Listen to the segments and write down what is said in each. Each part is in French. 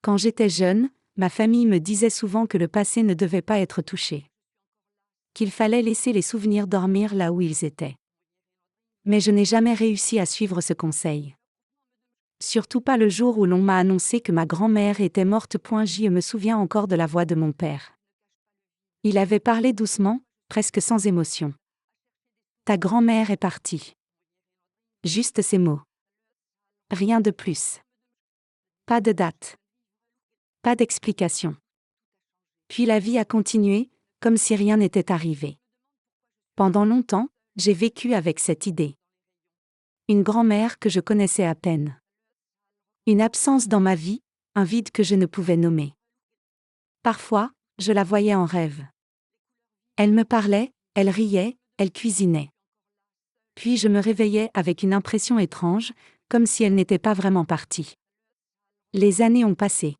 Quand j'étais jeune, ma famille me disait souvent que le passé ne devait pas être touché. Qu'il fallait laisser les souvenirs dormir là où ils étaient. Mais je n'ai jamais réussi à suivre ce conseil. Surtout pas le jour où l'on m'a annoncé que ma grand-mère était morte. Je me souviens encore de la voix de mon père. Il avait parlé doucement, presque sans émotion. Ta grand-mère est partie. Juste ces mots. Rien de plus. Pas de date. Pas d'explication. Puis la vie a continué, comme si rien n'était arrivé. Pendant longtemps, j'ai vécu avec cette idée. Une grand-mère que je connaissais à peine. Une absence dans ma vie, un vide que je ne pouvais nommer. Parfois, je la voyais en rêve. Elle me parlait, elle riait, elle cuisinait. Puis je me réveillais avec une impression étrange, comme si elle n'était pas vraiment partie. Les années ont passé.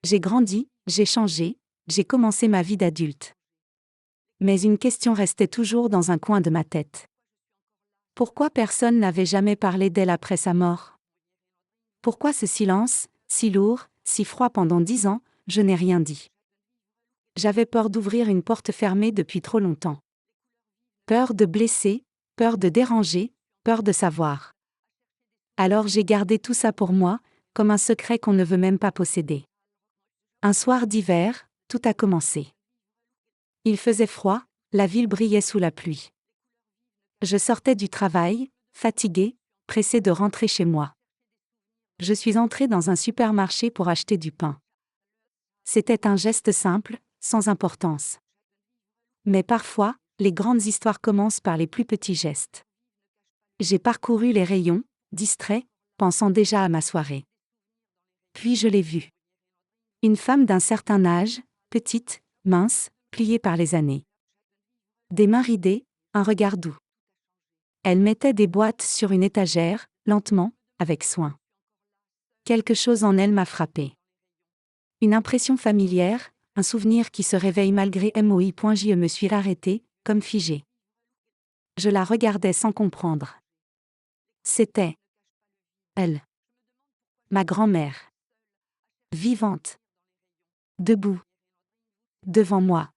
J'ai grandi, j'ai changé, j'ai commencé ma vie d'adulte. Mais une question restait toujours dans un coin de ma tête. Pourquoi personne n'avait jamais parlé d'elle après sa mort? Pourquoi ce silence, si lourd, si froid pendant 10 ans, je n'ai rien dit. J'avais peur d'ouvrir une porte fermée depuis trop longtemps. Peur de blesser, peur de déranger, peur de savoir. Alors j'ai gardé tout ça pour moi, comme un secret qu'on ne veut même pas posséder. Un soir d'hiver, tout a commencé. Il faisait froid, la ville brillait sous la pluie. Je sortais du travail, fatiguée, pressée de rentrer chez moi. Je suis entrée dans un supermarché pour acheter du pain. C'était un geste simple, sans importance. Mais parfois, les grandes histoires commencent par les plus petits gestes. J'ai parcouru les rayons, distrait, pensant déjà à ma soirée. Puis je l'ai vue. Une femme d'un certain âge, petite, mince, pliée par les années. Des mains ridées, un regard doux. Elle mettait des boîtes sur une étagère, lentement, avec soin. Quelque chose en elle m'a frappé. Une impression familière, un souvenir qui se réveille malgré moi. Je me suis arrêtée, comme figée. Je la regardais sans comprendre. C'était elle. Ma grand-mère. Vivante. Debout. Devant moi.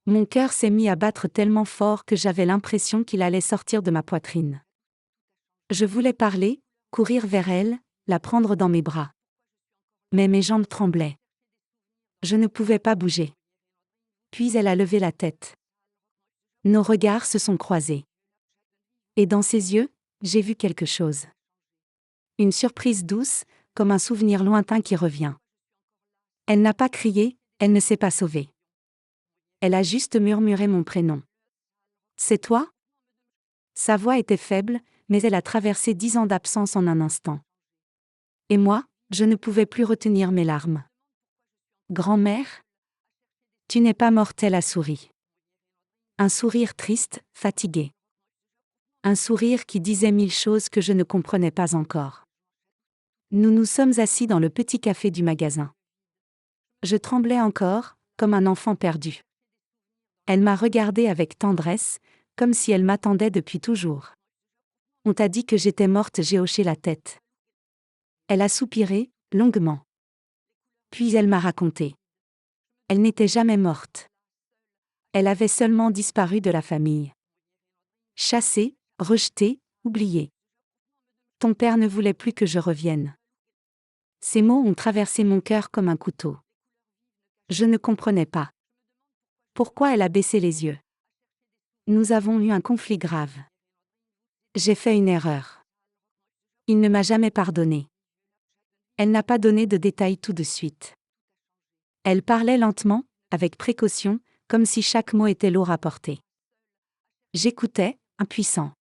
Mon cœur s'est mis à battre tellement fort que j'avais l'impression qu'il allait sortir de ma poitrine. Je voulais parler, courir vers elle, la prendre dans mes bras. Mais mes jambes tremblaient. Je ne pouvais pas bouger. Puis elle a levé la tête. Nos regards se sont croisés. Et dans ses yeux, j'ai vu quelque chose. Une surprise douce, comme un souvenir lointain qui revient. Elle n'a pas crié, elle ne s'est pas sauvée. Elle a juste murmuré mon prénom. C'est toi? Sa voix était faible, mais elle a traversé 10 ans d'absence en un instant. Et moi, je ne pouvais plus retenir mes larmes. Grand-mère? Tu n'es pas morte, elle a souri. Un sourire triste, fatigué. Un sourire qui disait 1000 choses que je ne comprenais pas encore. Nous nous sommes assis dans le petit café du magasin. Je tremblais encore, comme un enfant perdu. Elle m'a regardé avec tendresse, comme si elle m'attendait depuis toujours. On t'a dit que j'étais morte, j'ai hoché la tête. Elle a soupiré, longuement. Puis elle m'a raconté. Elle n'était jamais morte. Elle avait seulement disparu de la famille. Chassée, rejetée, oubliée. Ton père ne voulait plus que je revienne. Ces mots ont traversé mon cœur comme un couteau. Je ne comprenais pas. Pourquoi elle a baissé les yeux? Nous avons eu un conflit grave. J'ai fait une erreur. Il ne m'a jamais pardonné. Elle n'a pas donné de détails tout de suite. Elle parlait lentement, avec précaution, comme si chaque mot était lourd à porter. J'écoutais, impuissant.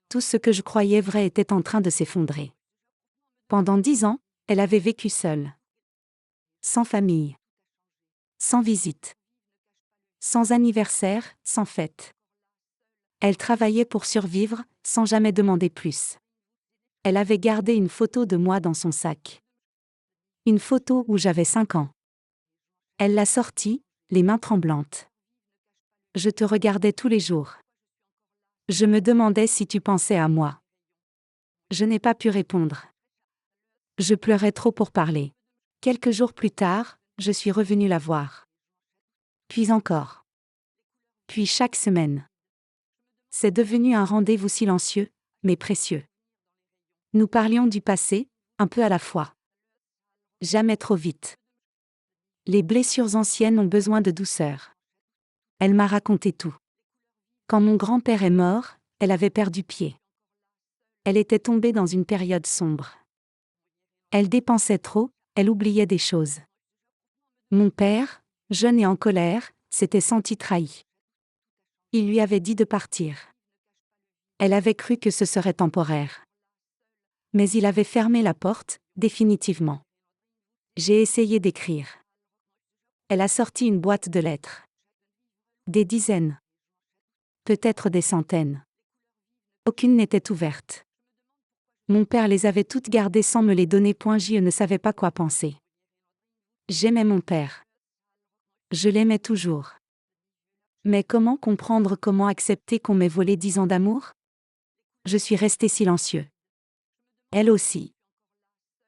Tout ce que je croyais vrai était en train de s'effondrer. Pendant 10 ans, elle avait vécu seule. Sans famille. Sans visite. Sans anniversaire, sans fête. Elle travaillait pour survivre, sans jamais demander plus. Elle avait gardé une photo de moi dans son sac. Une photo où j'avais 5 ans. Elle l'a sortie, les mains tremblantes. Je te regardais tous les jours. Je me demandais si tu pensais à moi. Je n'ai pas pu répondre. Je pleurais trop pour parler. Quelques jours plus tard, je suis revenue la voir. Puis encore. Puis chaque semaine. C'est devenu un rendez-vous silencieux, mais précieux. Nous parlions du passé, un peu à la fois. Jamais trop vite. Les blessures anciennes ont besoin de douceur. Elle m'a raconté tout. Quand mon grand-père est mort, elle avait perdu pied. Elle était tombée dans une période sombre. Elle dépensait trop, elle oubliait des choses. Mon père, jeune et en colère, s'était senti trahi. Il lui avait dit de partir. Elle avait cru que ce serait temporaire. Mais il avait fermé la porte, définitivement. J'ai essayé d'écrire. Elle a sorti une boîte de lettres. Des dizaines. Peut-être des centaines. Aucune n'était ouverte. Mon père les avait toutes gardées sans me les donner. Je ne savais pas quoi penser. J'aimais mon père. Je l'aimais toujours. Mais comment comprendre, comment accepter qu'on m'ait volé 10 ans d'amour? Je suis resté silencieux. Elle aussi.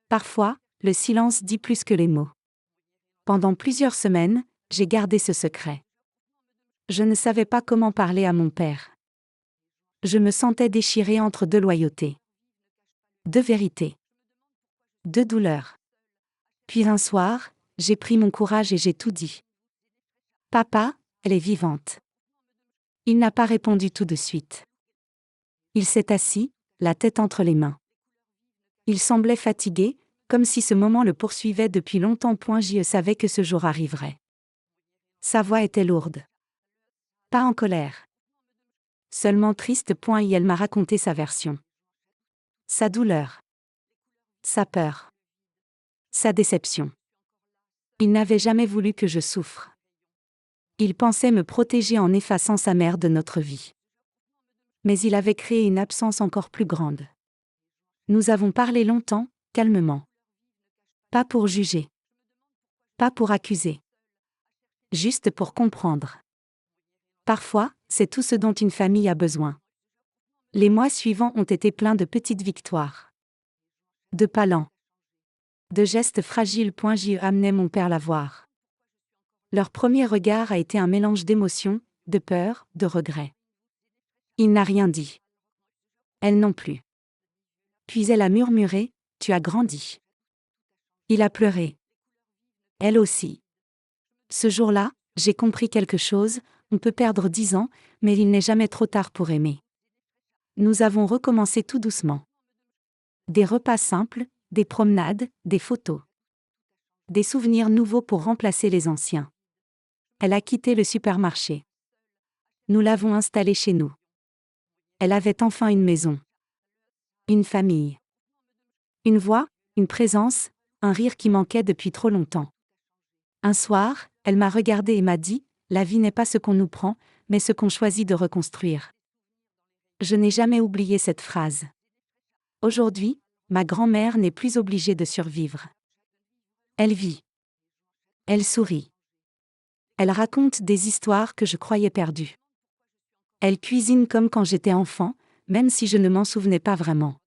Parfois, le silence dit plus que les mots. Pendant plusieurs semaines, j'ai gardé ce secret. Je ne savais pas comment parler à mon père. Je me sentais déchirée entre deux loyautés. Deux vérités. Deux douleurs. Puis un soir, j'ai pris mon courage et j'ai tout dit. Papa, elle est vivante. Il n'a pas répondu tout de suite. Il s'est assis, la tête entre les mains. Il semblait fatigué, comme si ce moment le poursuivait depuis longtemps. Je savais que ce jour arriverait. Sa voix était lourde. Pas en colère. Seulement triste. Et elle m'a raconté sa version. Sa douleur. Sa peur. Sa déception. Il n'avait jamais voulu que je souffre. Il pensait me protéger en effaçant sa mère de notre vie. Mais il avait créé une absence encore plus grande. Nous avons parlé longtemps, calmement. Pas pour juger. Pas pour accuser. Juste pour comprendre. Parfois, c'est tout ce dont une famille a besoin. Les mois suivants ont été pleins de petites victoires. De pas lents. De gestes fragiles. J'y amenais mon père la voir. Leur premier regard a été un mélange d'émotions, de peur, de regret. Il n'a rien dit. Elle non plus. Puis elle a murmuré, « Tu as grandi. » Il a pleuré. Elle aussi. Ce jour-là, j'ai compris quelque chose, on peut perdre 10 ans, mais il n'est jamais trop tard pour aimer. Nous avons recommencé tout doucement. Des repas simples, des promenades, des photos. Des souvenirs nouveaux pour remplacer les anciens. Elle a quitté le supermarché. Nous l'avons installée chez nous. Elle avait enfin une maison. Une famille. Une voix, une présence, un rire qui manquait depuis trop longtemps. Un soir, elle m'a regardé et m'a dit, « La vie n'est pas ce qu'on nous prend, mais ce qu'on choisit de reconstruire. » Je n'ai jamais oublié cette phrase. Aujourd'hui, ma grand-mère n'est plus obligée de survivre. Elle vit. Elle sourit. Elle raconte des histoires que je croyais perdues. Elle cuisine comme quand j'étais enfant, même si je ne m'en souvenais pas vraiment.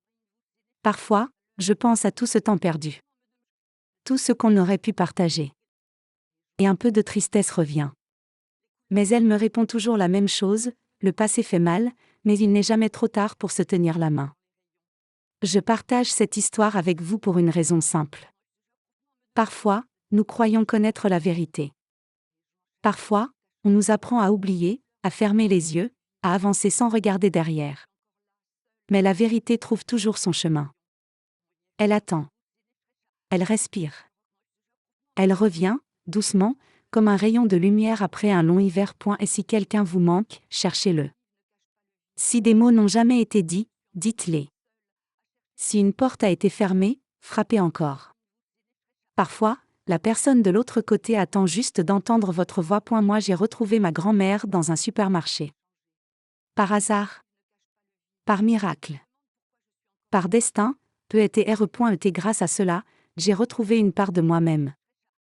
Parfois, je pense à tout ce temps perdu. Tout ce qu'on aurait pu partager. Et un peu de tristesse revient. Mais elle me répond toujours la même chose, le passé fait mal, mais il n'est jamais trop tard pour se tenir la main. Je partage cette histoire avec vous pour une raison simple. Parfois, nous croyons connaître la vérité. Parfois, on nous apprend à oublier, à fermer les yeux, à avancer sans regarder derrière. Mais la vérité trouve toujours son chemin. Elle attend. Elle respire. Elle revient, doucement, comme un rayon de lumière après un long hiver. Et si quelqu'un vous manque, cherchez-le. Si des mots n'ont jamais été dits, dites-les. Si une porte a été fermée, frappez encore. Parfois, la personne de l'autre côté attend juste d'entendre votre voix. Moi, j'ai retrouvé ma grand-mère dans un supermarché. Par hasard. Par miracle. Par destin, peut-être grâce à cela, j'ai retrouvé une part de moi-même.